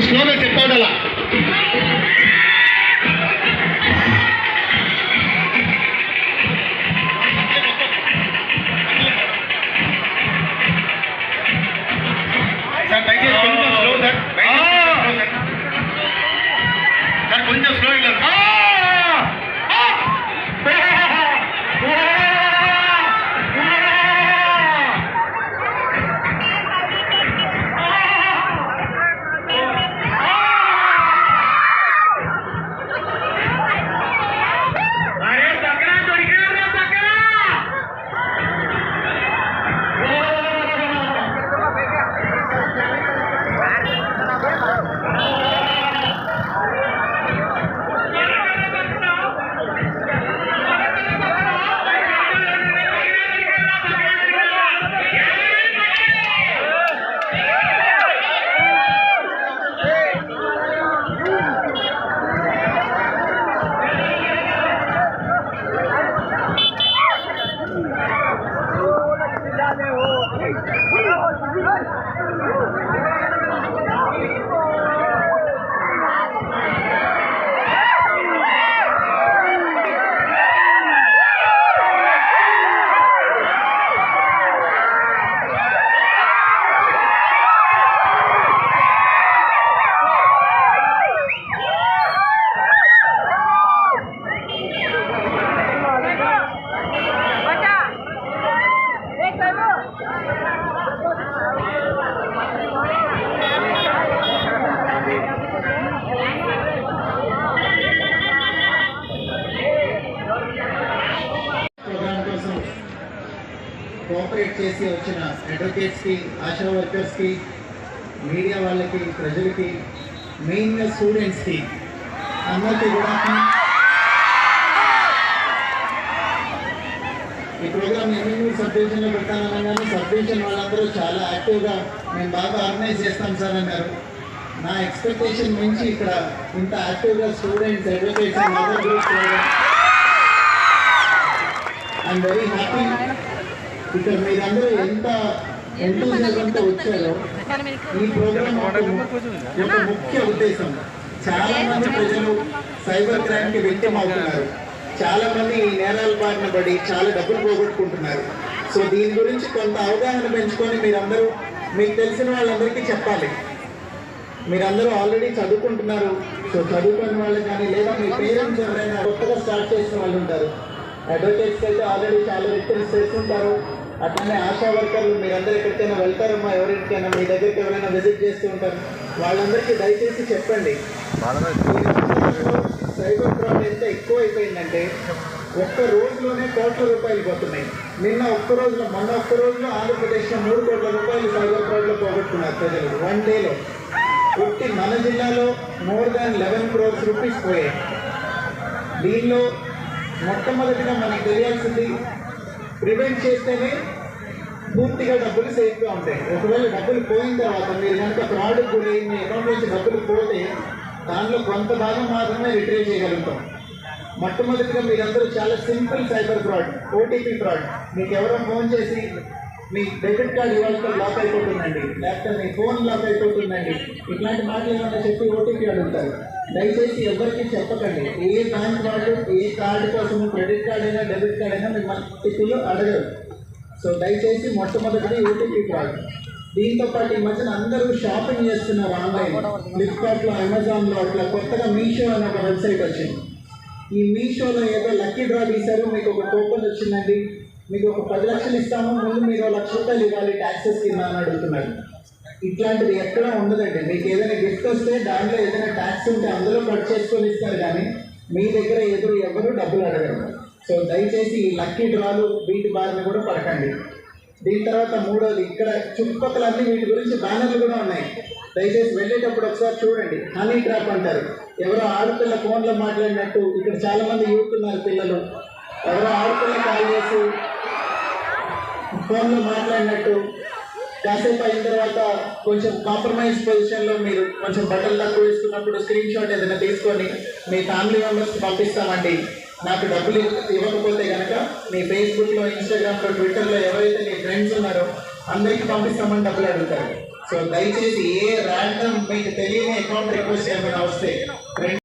స్లోగా చెప్పాడలా సార్ దయచేసి కొంచెం స్లో సార్ సార్ కొంచెం స్లో వెళ్ళారు కోఆపరేట్ చేసి వచ్చిన అడ్వకేట్స్కి, ఆశా వర్కర్స్కి, మీడియా వాళ్ళకి, ప్రజలకి, మెయిన్గా స్టూడెంట్స్కి అందరికీ కూడా ఈ ప్రోగ్రామ్ ఎన్ని సబ్ డివిజన్లో పెట్టాననగానే సబ్ డివిజన్ వాళ్ళందరూ చాలా యాక్టివ్గా మేము బాగా ఆర్గనైజ్ చేస్తాం సార్ అన్నారు. నా ఎక్స్పెక్టేషన్ మించి ఇక్కడ ఇంత యాక్టివ్గా students, advocates, mother groups I'm very happy. ఇక్కడ మీరందరూ ఎంత ఎంతూజియాజంతో వచ్చారో ఈ ప్రోగ్రామ్ యొక్క ముఖ్య ఉద్దేశం, చాలా మంది ప్రజలు సైబర్ క్రైమ్కి విక్టిమ్ అవుతున్నారు, చాలా మంది ఈ నేరాల బారిన పడి చాలా డబ్బులు పోగొట్టుకుంటున్నారు. సో దీని గురించి కొంత అవగాహన పెంచుకొని మీరందరూ మీకు తెలిసిన వాళ్ళందరికీ చెప్పాలి. మీరందరూ ఆల్రెడీ చదువుకుంటున్నారు. సో చదువుకున్న వాళ్ళు కానీ లేదా మీ పేరెంట్స్ ఎవరైనా కొత్తగా స్టార్ట్ చేసిన వాళ్ళు ఉంటారు. అడ్వకేట్స్కి అయితే ఆల్రెడీ చాలా రిక్వెస్ట్ చేస్తుంటారు. అట్లానే ఆశా వర్కర్లు మీరందరూ ఎక్కడికైనా వెళ్తారమ్మా, ఎవరింటికైనా మీ దగ్గరికి ఎవరైనా విజిట్ చేస్తూ ఉంటారు. వాళ్ళందరికీ దయచేసి చెప్పండి, సైబర్ ఫ్రాడ్ ఎంత ఎక్కువ అయిపోయిందంటే ఒక్క రోజులోనే కోట్ల రూపాయలు పోతున్నాయి. మొన్న ఒక్క రోజులో ఆంధ్రప్రదేశ్లో 3 కోట్ల రూపాయలు సైబర్ ఫ్రాడ్లో పోగొట్టుకున్నారు ప్రజలు 1 డేలో. ఒకటి మన జిల్లాలో more than 11 crores రూపీస్ పోయాయి. దీనిలో మొట్టమొదటిగా మనకు తెలియాల్సింది ప్రివెంట్ చేస్తేనే పూర్తిగా డబ్బులు సేఫ్గా ఉంటాయి. ఒకవేళ డబ్బులు పోయిన తర్వాత మీరు కనుక ఫ్రాడ్ గురి మీ అకౌంట్ నుంచి డబ్బులు పోతే దానిలో కొంత భాగం మాత్రమే రిట్రీవ్ చేయగలుగుతాం. మొట్టమొదటిగా మీరందరూ చాలా simple cyber fraud, OTP fraud. మీకు ఎవరో ఫోన్ చేసి మీ డెబిట్ కార్డ్ ఇవాళ లాక్ అయిపోతుందండి, లేకపోతే మీ ఫోన్ లాక్ అయిపోతుందండి, ఇట్లాంటి మాటలు ఏమైనా చెప్పి ఓటీపీ అడుగుతారు. దయచేసి ఎవరికి చెప్పకండి. ఏ బ్యాంక్ వాళ్ళు ఏ కార్డు కోసము క్రెడిట్ కార్డ్ అయినా డెబిట్ కార్డ్ అయినా మిమ్మల్ని ఓటీపీలు అడగరు. సో దయచేసి మొట్టమొదటిది ఓటీపీ ఫ్రాడ్. దీంతో పాటు ఈ మధ్యన అందరూ షాపింగ్ చేస్తున్నారు ఆన్లైన్, ఫ్లిప్కార్ట్లో, అమెజాన్లో. అట్లా కొత్తగా మీషో అనే ఒక వెబ్సైట్ వచ్చింది. ఈ మీషోలో ఏదో లక్కీ డ్రా తీశారు, మీకు ఒక టోకెన్ వచ్చిందండి, మీకు ఒక 10 లక్షలు ఇస్తాము, ముందు మీరు 1 లక్ష రూపాయలు ఇవ్వాలి ట్యాక్సెస్ కింద అని అడుగుతున్నారు. ఇట్లాంటిది ఎక్కడా ఉండదండి. మీకు ఏదైనా గిఫ్ట్ వస్తే దాంట్లో ఏదైనా ట్యాక్స్ ఉంటే అందులో కట్ చేసుకొని ఇస్తారు, కానీ మీ దగ్గర ఎవరు డబ్బులు అడగరు. సో దయచేసి ఈ లక్కీ డ్రాలు వీటి బారిన కూడా పడకండి. దీని తర్వాత మూడోది, ఇక్కడ చుట్టుపక్కల అన్ని వీటి గురించి బ్యానర్లు కూడా ఉన్నాయి. దయచేసి వెళ్ళేటప్పుడు ఒకసారి చూడండి. హనీ ట్రాప్ అంటారు. ఎవరో ఆడపిల్ల ఫోన్లో మాట్లాడినట్టు, ఇక్కడ చాలామంది యూత్ ఉన్నారు పిల్లలు, ఎవరో ఆడపిల్ల కాల్ చేసి ఫోన్లో మాట్లాడినట్టు కాసేపు అయిన తర్వాత కొంచెం కాంప్రమైజ్ పొజిషన్లో మీరు కొంచెం బట్టలు తక్కువ వేసుకున్నప్పుడు స్క్రీన్ షాట్ ఏదైనా తీసుకొని మీ ఫ్యామిలీ మెంబర్స్కి పంపిస్తామండి, నాకు డబ్బులు ఇవ్వకపోతే కనుక మీ ఫేస్బుక్లో, ఇన్స్టాగ్రామ్లో, ట్విట్టర్లో ఎవరైతే మీ ఫ్రెండ్స్ ఉన్నారో అందరికీ పంపిస్తామని డబ్బులు అడుగుతారు. సో దయచేసి ఏ ర్యాండమ్ మీకు తెలియని అకౌంట్ రిక్వెస్ట్ ఏమైనా వస్తే